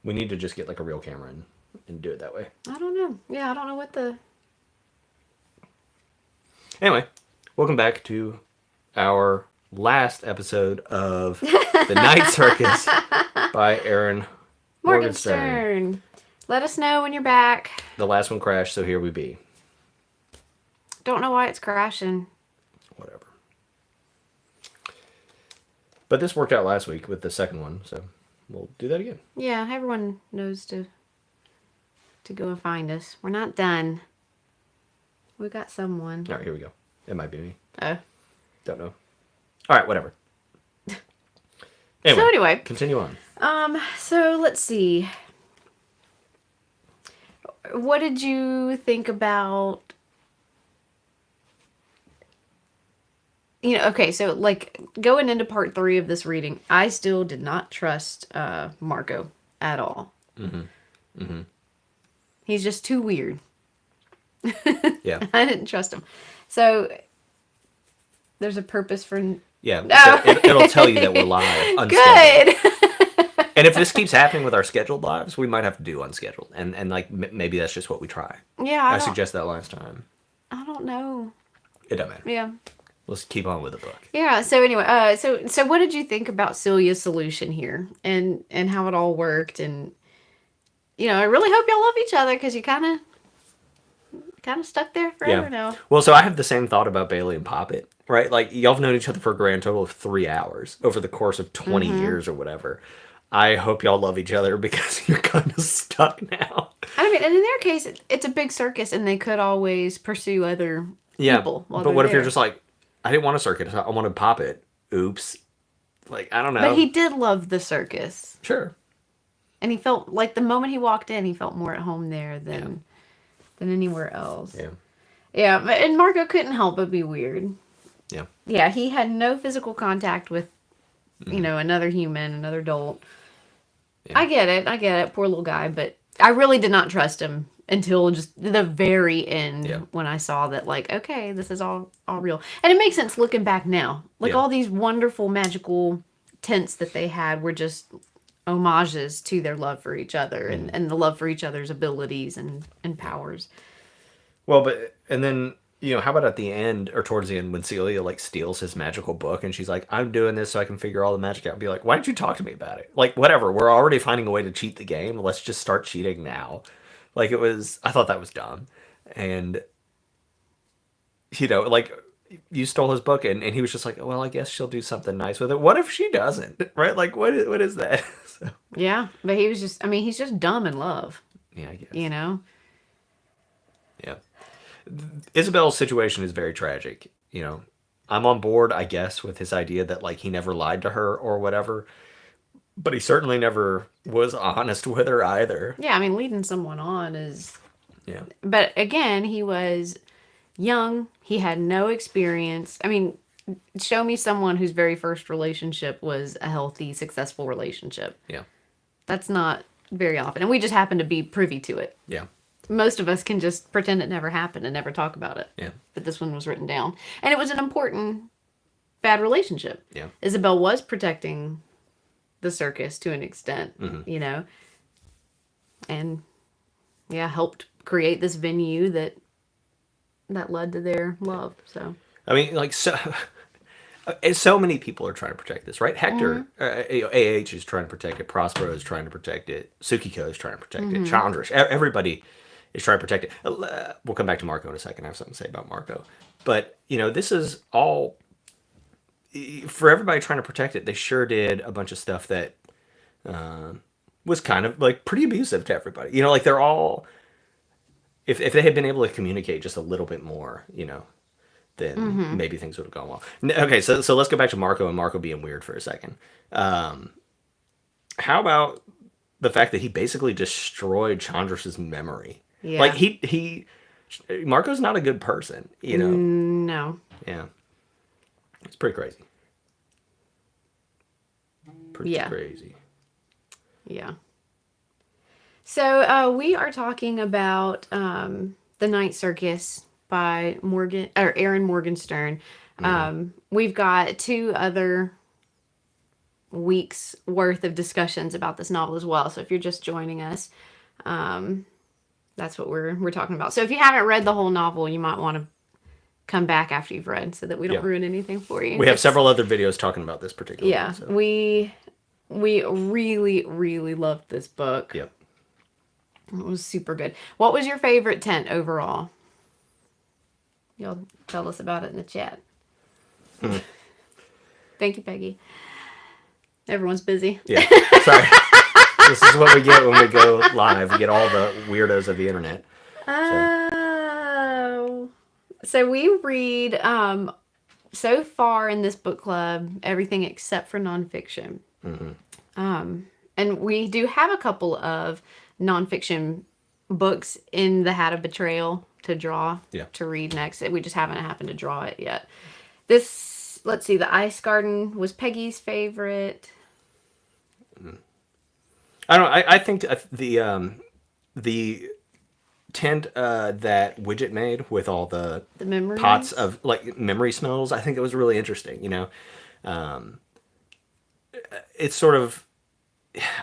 We need to just get like a real camera and do it that way. I don't know. Yeah, I don't know what the... Anyway, welcome back to our last episode of The Night Circus by Erin Morgenstern. Morgenstern. Let us know when you're back. The last one crashed, so here we be. Don't know why it's crashing. Whatever. But this worked out last week with the second one, so we'll do that again. Yeah, everyone knows to go and find us. We're not done. We got someone. All right, here we go. It might be me. Oh. Don't know. All right, whatever. Anyway, continue on. So let's see. What did you think about... okay, so like going into part 3 of this reading, I still did not trust Marco at all. He's just too weird. Yeah. I didn't trust him. So there's a purpose for... Yeah, so it'll tell you that we're live, unscheduled. Good! And if this keeps happening with our scheduled lives, we might have to do unscheduled. And like, maybe that's just what we try. Yeah, I suggest that last time. I don't know. It doesn't matter. Yeah. Let's keep on with the book. Yeah, so anyway, so what did you think about Celia's solution here? And how it all worked? And, I really hope y'all love each other, because you kind of stuck there forever now. Well, so I have the same thought about Bailey and Poppet, right? Like, y'all have known each other for a grand total of 3 hours over the course of 20 years or whatever. I hope y'all love each other because you're kind of stuck now. I mean, and in their case, it's a big circus, and they could always pursue other people. But what if you're just like, I didn't want a circus, I wanted Poppet. Oops. Like, I don't know. But he did love the circus. Sure. And he felt, like, the moment he walked in, he felt more at home there than anywhere else. Yeah. Yeah, and Marco couldn't help but be weird. Yeah. Yeah, he had no physical contact with, another human, another adult. Yeah. I get it, poor little guy, but I really did not trust him until just the very end when I saw that, like, okay, this is all real. And it makes sense looking back now. Like, all these wonderful, magical tents that they had were just homages to their love for each other and the love for each other's abilities and powers. Well, and then, how about at the end, or towards the end, when Celia, like, steals his magical book, and she's like, I'm doing this so I can figure all the magic out, and be like, why didn't you talk to me about it? Like, whatever, we're already finding a way to cheat the game, let's just start cheating now. Like, I thought that was dumb. And, like, you stole his book, and he was just like, well, I guess she'll do something nice with it. What if she doesn't? Right? Like, what is that? So. Yeah, but he was just, he's just dumb in love. Yeah, I guess. Yeah. Isabel's situation is very tragic. I'm on board, I guess, with his idea that, like, he never lied to her or whatever. But he certainly never was honest with her either. Yeah, leading someone on is... Yeah. But again, he was young. He had no experience. Show me someone whose very first relationship was a healthy, successful relationship. Yeah. That's not very often. And we just happen to be privy to it. Yeah. Most of us can just pretend it never happened and never talk about it. Yeah. But this one was written down. And it was an important, bad relationship. Yeah. Isabel was protecting the circus to an extent, and helped create this venue that led to their love. So so many people are trying to protect this, right? Hector, AH is trying to protect it. Prospero is trying to protect it. Tsukiko is trying to protect it. Chandra, everybody is trying to protect it. We'll come back to Marco in a second. I have something to say about Marco, but this is all. For everybody trying to protect it, they sure did a bunch of stuff that was kind of like pretty abusive to everybody. Like they're all, if they had been able to communicate just a little bit more, then maybe things would have gone well. Okay, so let's go back to Marco and Marco being weird for a second. How about the fact that he basically destroyed Chandra's memory? Yeah. Like Marco's not a good person, No. Yeah. It's pretty crazy. Pretty crazy. Yeah. So we are talking about The Night Circus by Erin Morgenstern. We've got 2 other weeks worth of discussions about this novel as well. So if you're just joining us, that's what we're talking about. So if you haven't read the whole novel, you might want to come back after you've read so that we don't ruin anything for you. We have several other videos talking about this particular one. So. We really, really loved this book. Yep. It was super good. What was your favorite tent overall? Y'all tell us about it in the chat. Thank you, Peggy. Everyone's busy. Yeah. Sorry. This is what we get when we go live. We get all the weirdos of the internet. So we read, so far in this book club, everything except for nonfiction. And we do have a couple of nonfiction books in the Hat of Betrayal to draw, to read next. We just haven't happened to draw it yet. This, let's see, The Ice Garden was Peggy's favorite. I think the tent that Widget made with all the memories? pots of like memory smells, I think it was really interesting. You know, it's sort of,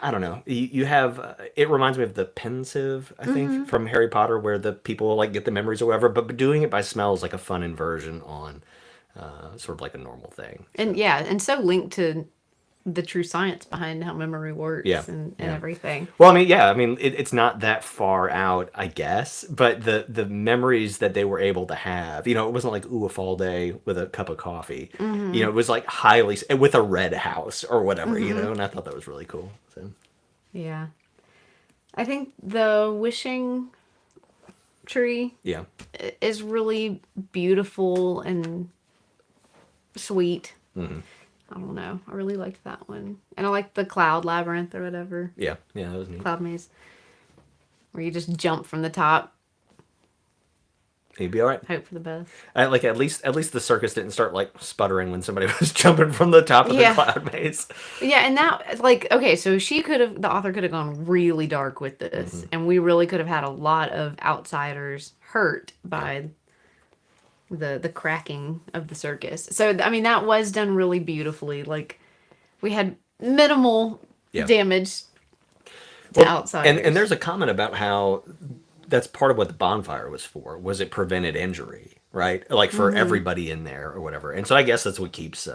I don't know. You have it reminds me of the pensive, I think, from Harry Potter, where the people like get the memories or whatever. But doing it by smell is like a fun inversion on sort of like a normal thing. And so linked to the true science behind how memory works and everything. Well, I mean, it's not that far out, I guess, but the memories that they were able to have, you know, it wasn't like, ooh, a fall day with a cup of coffee. You know, it was like highly, with a red house or whatever, you know, and I thought that was really cool. So. Yeah. I think the wishing tree is really beautiful and sweet. I don't know. I really liked that one. And I liked the Cloud Labyrinth or whatever. Yeah, that was neat. Cloud Maze. Where you just jump from the top. You'd be all right. Hope for the best. Like at least the circus didn't start like sputtering when somebody was jumping from the top of the Cloud Maze. Yeah, and that, like, okay, so the author could have gone really dark with this. And we really could have had a lot of outsiders hurt by the cracking of the circus. So, I mean, that was done really beautifully. Like, we had minimal damage to outsiders. And there's a comment about how that's part of what the bonfire was for, was it prevented injury, right? Like for everybody in there or whatever. And so I guess that's what keeps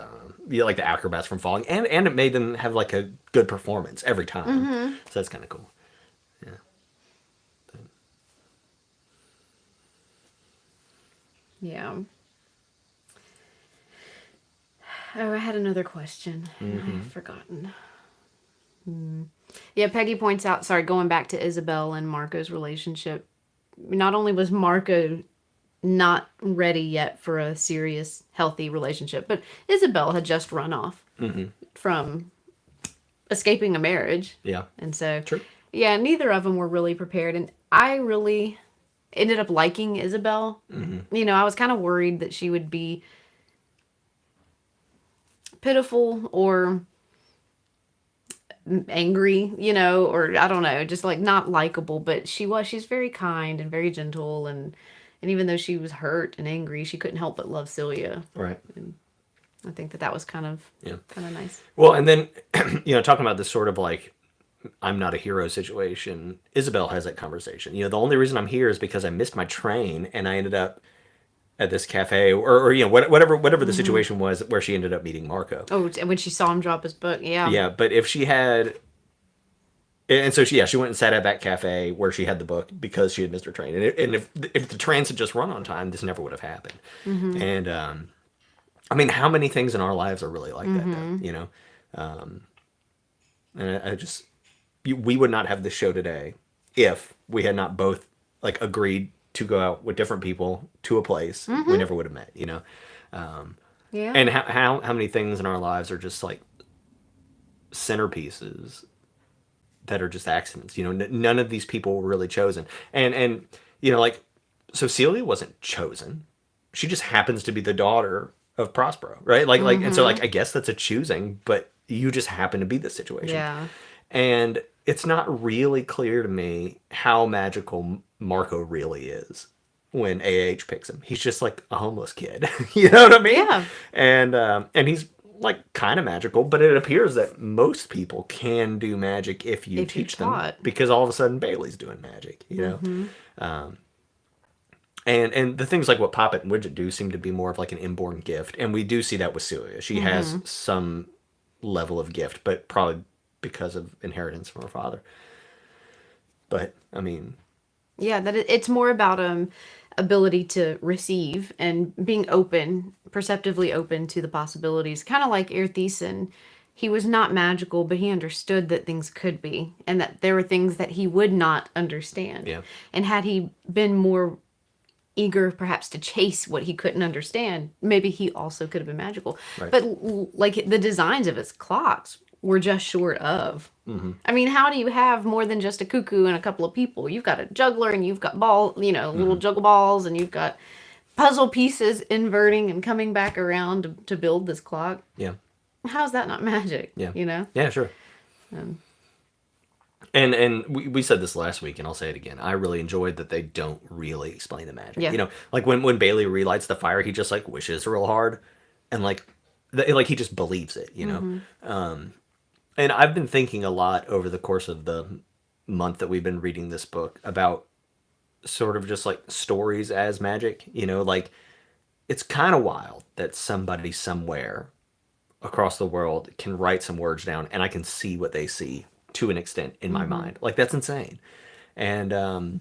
like the acrobats from falling. And it made them have like a good performance every time. So that's kind of cool. Yeah. Yeah. Oh, I had another question. I've forgotten. Yeah, Peggy points out, going back to Isabel and Marco's relationship. Not only was Marco not ready yet for a serious, healthy relationship, but Isabel had just run off from escaping a marriage. Yeah. And so, neither of them were really prepared. And I really ended up liking Isabel. You know, I was kind of worried that she would be pitiful or angry, you know, or I don't know, just like not likable, but she's very kind and very gentle, and even though she was hurt and angry, she couldn't help but love Celia. Right. And I think that was kind of nice. Well, and then, you know, talking about this sort of like, I'm not a hero situation, Isabel has that conversation. You know, the only reason I'm here is because I missed my train and I ended up at this cafe or you know, whatever the situation was where she ended up meeting Marco. Oh, when she saw him drop his book. Yeah. Yeah. But if she had, and so she went and sat at that cafe where she had the book because she had missed her train. And if the trains had just run on time, this never would have happened. And, I mean, how many things in our lives are really like that, though, you know? And we would not have this show today if we had not both like agreed to go out with different people to a place we never would have met, you know? And how many things in our lives are just like centerpieces that are just accidents, you know? None of these people were really chosen. And you know, like, so Celia wasn't chosen. She just happens to be the daughter of Prospero, right? Like, and so like, I guess that's a choosing, but you just happen to be this situation. Yeah. And it's not really clear to me how magical Marco really is when AH picks him. He's just like a homeless kid. You know what I mean? Yeah. And he's like kind of magical, but it appears that most people can do magic if you If you're teach them, taught. because all of a sudden Bailey's doing magic, you know. And the things like what Poppet and Widget do seem to be more of like an inborn gift, and we do see that with Celia. She has some level of gift, but probably because of inheritance from her father. But I mean, Yeah, it's more about ability to receive and being open, perceptively open to the possibilities. Kind of like Earthesen. He was not magical, but he understood that things could be, and that there were things that he would not understand. yeah, And had he been more eager perhaps to chase what he couldn't understand, maybe he also could have been magical. right. But like the designs of his clocks were just short of. I mean, how do you have more than just a cuckoo and a couple of people? You've got a juggler, and you've got little juggle balls, and you've got puzzle pieces inverting and coming back around to build this clock. Yeah, How's that not magic? yeah, You know? yeah, sure. And we said this last week, and I'll say it again. I really enjoyed that they don't really explain the magic. Yeah. You know, like when Bailey relights the fire, he just like wishes real hard, and like he just believes it. You know, and I've been thinking a lot over the course of the month that we've been reading this book about sort of just like stories as magic. You know, like it's kind of wild that somebody somewhere across the world can write some words down, and I can see what they see to an extent in my mind. Like that's insane. And and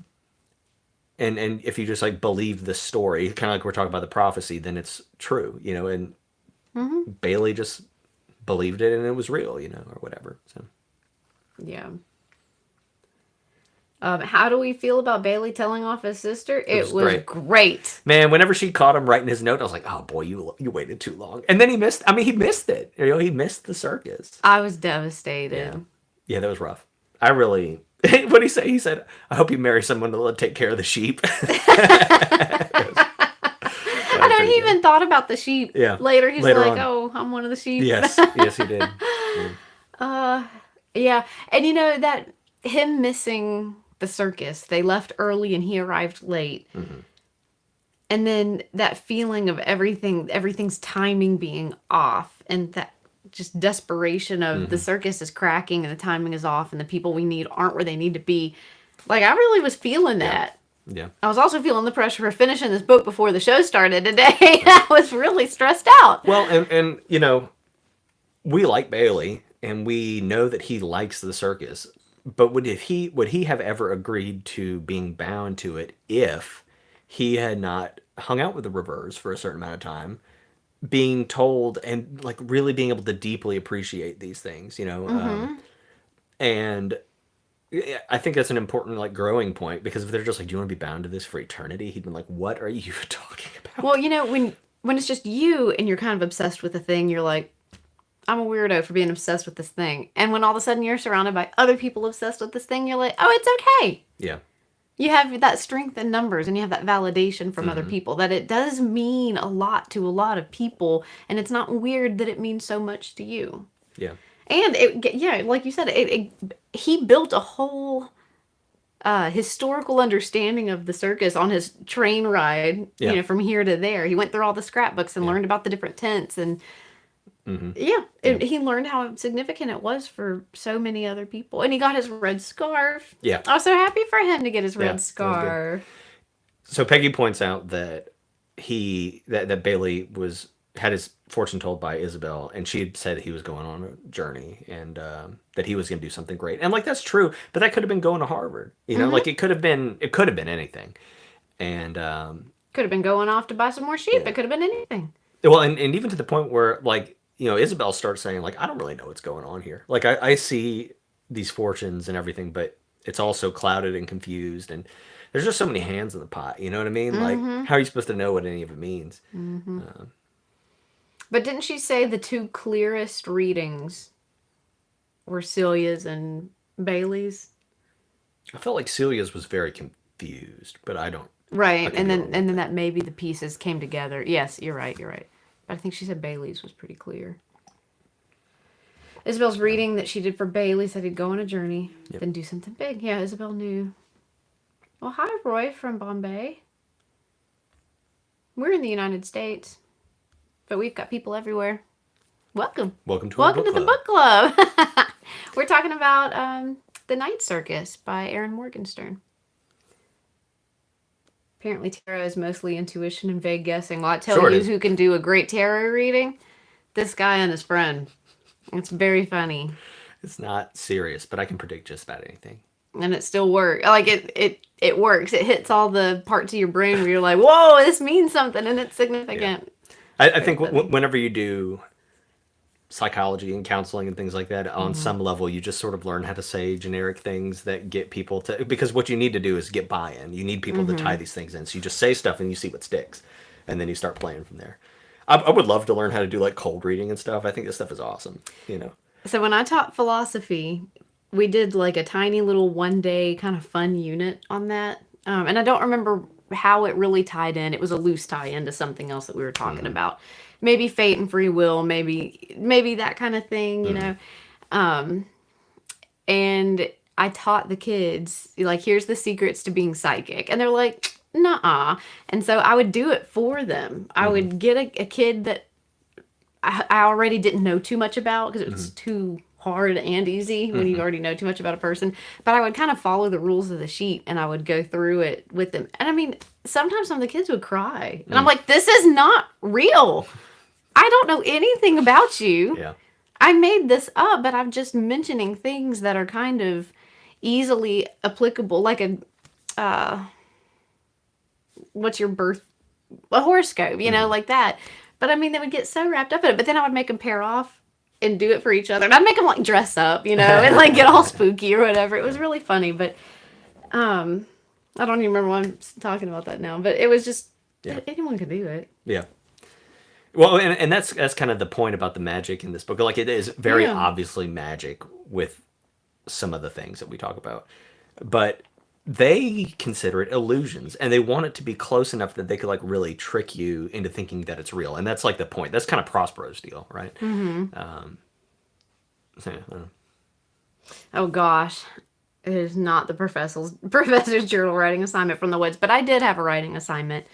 if you just like believe the story, kind of like we're talking about the prophecy, then it's true, you know. And Bailey just believed it, and it was real, you know, or whatever. So Yeah. How do we feel about Bailey telling off his sister? It was great. Man, whenever she caught him writing his note, I was like, "Oh boy, you waited too long." And then he missed. I mean, he missed it. You know, he missed the circus. I was devastated. Yeah, that was rough. I really. What did he say? He said, "I hope you marry someone to take care of the sheep." I know he even thought about the sheep. Yeah. Later, he's Later like, on. "Oh, I'm one of the sheep." Yes, yes, he did. Yeah, and you know that him missing the circus, they left early and he arrived late. And then that feeling of everything's timing being off, and that just desperation of the circus is cracking and the timing is off and the people we need aren't where they need to be. Like, I really was feeling that. Yeah. I was also feeling the pressure of finishing this book before the show started today. I was really stressed out. Well, and you know, we like Bailey, and we know that he likes the circus. But would he have ever agreed to being bound to it if he had not hung out with the Rivers for a certain amount of time, being told and like really being able to deeply appreciate these things, you know? And I think that's an important like growing point, because if they're just like, "Do you want to be bound to this for eternity?" He'd been like, "What are you talking about?" Well, you know, when it's just you and you're kind of obsessed with a thing, you're like, "I'm a weirdo for being obsessed with this thing." And when all of a sudden you're surrounded by other people obsessed with this thing, you're like, "Oh, it's okay." Yeah. You have that strength in numbers, and you have that validation from other people that it does mean a lot to a lot of people, and it's not weird that it means so much to you. Yeah. And like you said, he built a whole historical understanding of the circus on his train ride, Yeah. you know, from here to there. He went through all the scrapbooks and learned about the different tents, and he learned how significant it was for so many other people. And he got his red scarf. Yeah. I was so happy for him to get his red that was good. scarf. So Peggy points out that that Bailey had his fortune told by Isabel, and she had said he was going on a journey, and that he was going to do something great. And like that's true, but that could have been going to Harvard. You know, like it could have been anything. And Could have been going off to buy some more sheep. It could have been anything. well, and even to the point where like, you know, Isabel starts saying like, "I don't really know what's going on here. Like I see these fortunes and everything, but it's all so clouded and confused, and there's just so many hands in the pot. You know what I mean? Like, how are you supposed to know what any of it means?" But didn't she say the two clearest readings were Celia's and Bailey's? I felt like Celia's was very confused, but I don't. Right, could and be then wrong and then that maybe the pieces came together. Yes, you're right. But I think she said Bailey's was pretty clear. Isabel's reading that she did for Bailey said he'd go on a journey, then do something big. Yeah, Isabel knew. Well, hi, Roy from Bombay. We're in the United States, but we've got people everywhere. Welcome. Welcome to our book to club. the book club. We're talking about The Night Circus by Erin Morgenstern. Apparently tarot is mostly intuition and vague guessing. Well, I tell you who can do a great tarot reading? This guy and his friend. It's very funny. It's not serious, but I can predict just about anything. And it still works. Like, it works. It hits all the parts of your brain where you're like, whoa, this means something, and it's significant. Yeah. I think whenever you do psychology and counseling and things like that, on some level, you just sort of learn how to say generic things that get people to... Because what you need to do is get buy-in. You need people to tie these things in. So you just say stuff and you see what sticks. And then you start playing from there. I would love to learn how to do, like, cold reading and stuff. I think this stuff is awesome, you know. So when I taught philosophy, we did like a tiny little 1-day kind of fun unit on that. And I don't remember how it really tied in. It was a loose tie into something else that we were talking about. Maybe fate and free will, maybe that kind of thing, you know. And I taught the kids, like, here's the secrets to being psychic. And they're like, nuh-uh. And so I would do it for them. I would get a kid that I already didn't know too much about, because it was too hard and easy when you already know too much about a person. But I would kind of follow the rules of the sheet, and I would go through it with them. And I mean, sometimes some of the kids would cry. And I'm like, this is not real. I don't know anything about you. Yeah. I made this up, but I'm just mentioning things that are kind of easily applicable, like what's your a horoscope, you know, like that. But I mean, they would get so wrapped up in it. But then I would make them pair off and do it for each other. And I'd make them, like, dress up, you know, and, like, get all spooky or whatever. It was really funny. But I don't even remember why I'm talking about that now. But it was just, anyone could do it. Yeah. Well, and that's kind of the point about the magic in this book. Like, it is very obviously magic with some of the things that we talk about. But they consider it illusions, and they want it to be close enough that they could, like, really trick you into thinking that it's real. And that's, like, the point. That's kind of Prospero's deal, right? So, oh gosh, it is not the professor's journal writing assignment from the woods, but I did have a writing assignment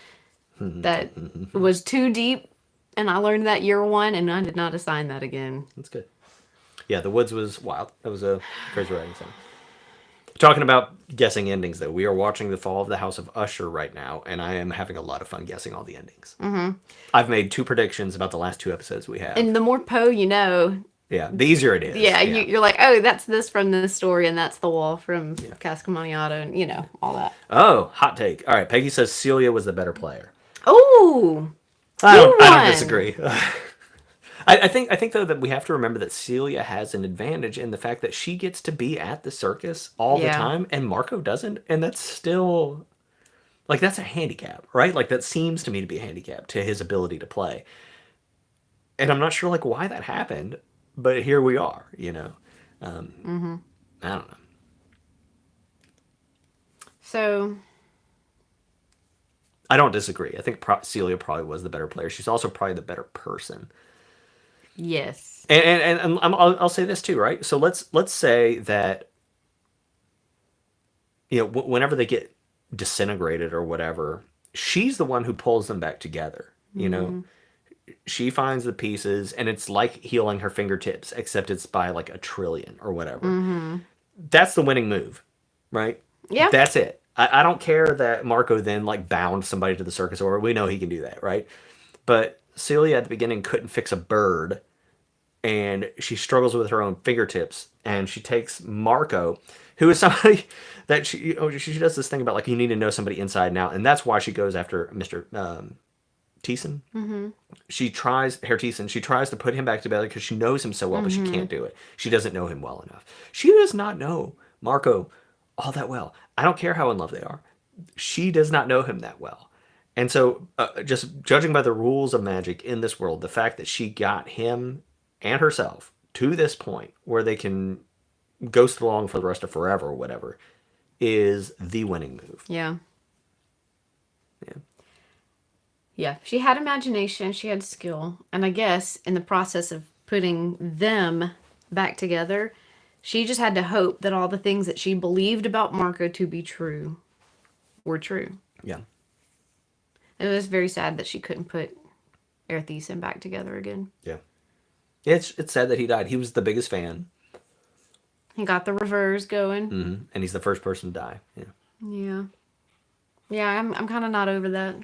that was too deep, and I learned that year one, and I did not assign that again. That's good. Yeah, the woods was wild. That was a crazy writing assignment. Talking about guessing endings, though, we are watching The Fall of the House of Usher right now, and I am having a lot of fun guessing all the endings. I've made 2 predictions about the last 2 episodes we have. And the more Poe you know, yeah, the easier it is. Yeah, you're like, oh, that's this from this story, and that's the wall from Cask Amontillado, and, you know, all that. Oh, hot take. All right, Peggy says Celia was the better player. Oh, I don't disagree. I think though that we have to remember that Celia has an advantage in the fact that she gets to be at the circus all the time, and Marco doesn't, and that's still, like, that's a handicap, right? Like, that seems to me to be a handicap to his ability to play. And I'm not sure, like, why that happened, but here we are, you know. I don't know. So I don't disagree. I think Celia probably was the better player. She's also probably the better person. Yes. And I'll say this too, right? So let's say that, you know, whenever they get disintegrated or whatever, she's the one who pulls them back together. You know, she finds the pieces, and it's like healing her fingertips, except it's by like 1 trillion or whatever. That's the winning move, right? Yeah. That's it. I don't care that Marco then, like, bound somebody to the circus, or we know he can do that, right? But Celia at the beginning couldn't fix a bird, and she struggles with her own fingertips, and she takes Marco, who is somebody that she does this thing about, like, you need to know somebody inside and out, and that's why she goes after Mr. Thiessen. She tries to put him back together because she knows him so well, but she can't do it. She doesn't know him well enough. She does not know Marco all that well. I don't care how in love they are. She does not know him that well. And so, just judging by the rules of magic in this world, the fact that she got him and herself to this point where they can ghost along for the rest of forever or whatever is the winning move. Yeah. Yeah. Yeah. She had imagination. She had skill. And I guess in the process of putting them back together, she just had to hope that all the things that she believed about Marco to be true were true. Yeah. It was very sad that she couldn't put Thiessen back together again. Yeah. It's sad that he died. He was the biggest fan. He got the reverse going. And he's the first person to die. Yeah. Yeah. Yeah, I'm kind of not over that.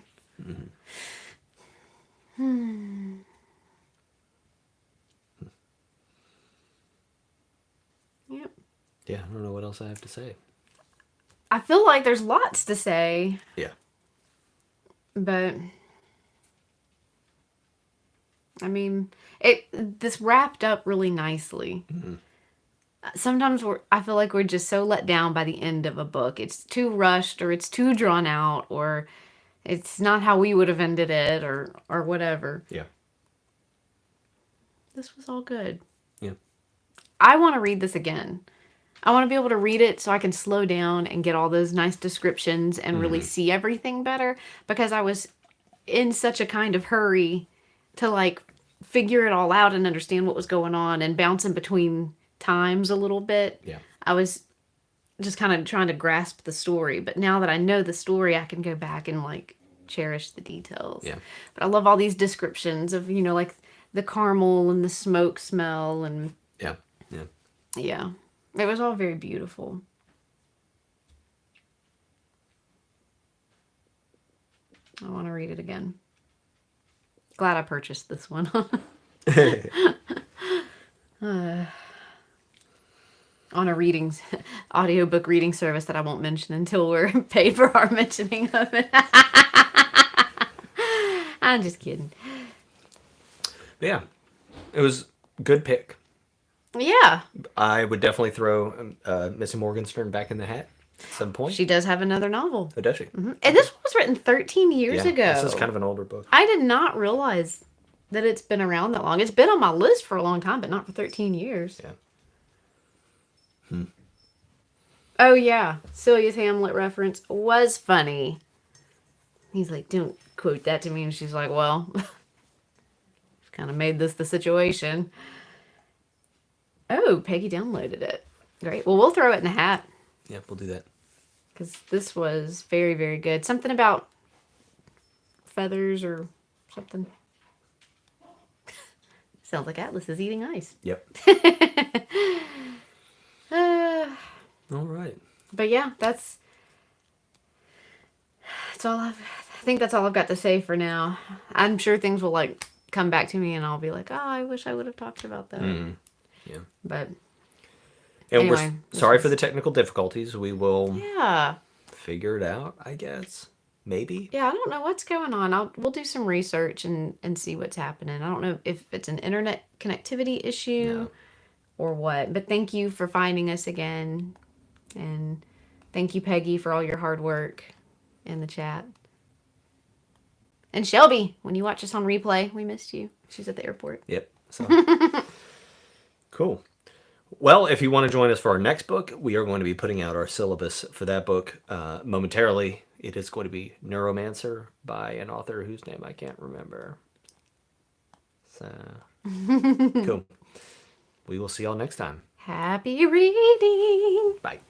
Yep. Yeah, I don't know what else I have to say. I feel like there's lots to say, Yeah. but I mean, this wrapped up really nicely. Sometimes I feel like we're just so let down by the end of a book. It's too rushed, or it's too drawn out, or it's not how we would have ended it, or whatever. Yeah. This was all good. Yeah. I want to read this again. I want to be able to read it so I can slow down and get all those nice descriptions and really see everything better, because I was in such a kind of hurry to like figure it all out and understand what was going on and bouncing between times a little bit. Yeah. I was just kind of trying to grasp the story, but now that I know the story, I can go back and like cherish the details. Yeah. But I love all these descriptions of, like the caramel and the smoke smell and Yeah. Yeah. yeah. It was all very beautiful. I want to read it again. Glad I purchased this one. On a audiobook reading service that I won't mention until we're paid for our mentioning of it. I'm just kidding. Yeah. It was a good pick. Yeah. I would definitely throw Missy Morgenstern back in the hat at some point. She does have another novel. Oh, does she? And this one was written 13 years Yeah, ago. this is kind of an older book. I did not realize that it's been around that long. It's been on my list for a long time, but not for 13 years. Yeah. Oh, yeah. Celia's Hamlet reference was funny. He's like, don't quote that to me. And she's like, well, kind of made this the situation. Oh, Peggy downloaded it. Great. Well, we'll throw it in the hat. Yeah, we'll do that. Because this was very, very good. Something about feathers or something. Sounds like Atlas is eating ice. Yep. All right. But yeah, that's all I think that's all I've got to say for now. I'm sure things will like come back to me and I'll be like, oh, I wish I would have talked about that. Yeah. But And anyway, we're sorry for the technical difficulties. We will yeah. figure it out, I guess. Maybe. Yeah, I don't know what's going on. We'll do some research and see what's happening. I don't know if it's an internet connectivity issue or what. But thank you for finding us again. And thank you, Peggy, for all your hard work in the chat. And Shelby, when you watch us on replay, we missed you. She's at the airport. Yep. So cool. Well, if you want to join us for our next book, we are going to be putting out our syllabus for that book momentarily. It is going to be Neuromancer by an author whose name I can't remember. So, cool. We will see y'all next time. Happy reading. Bye.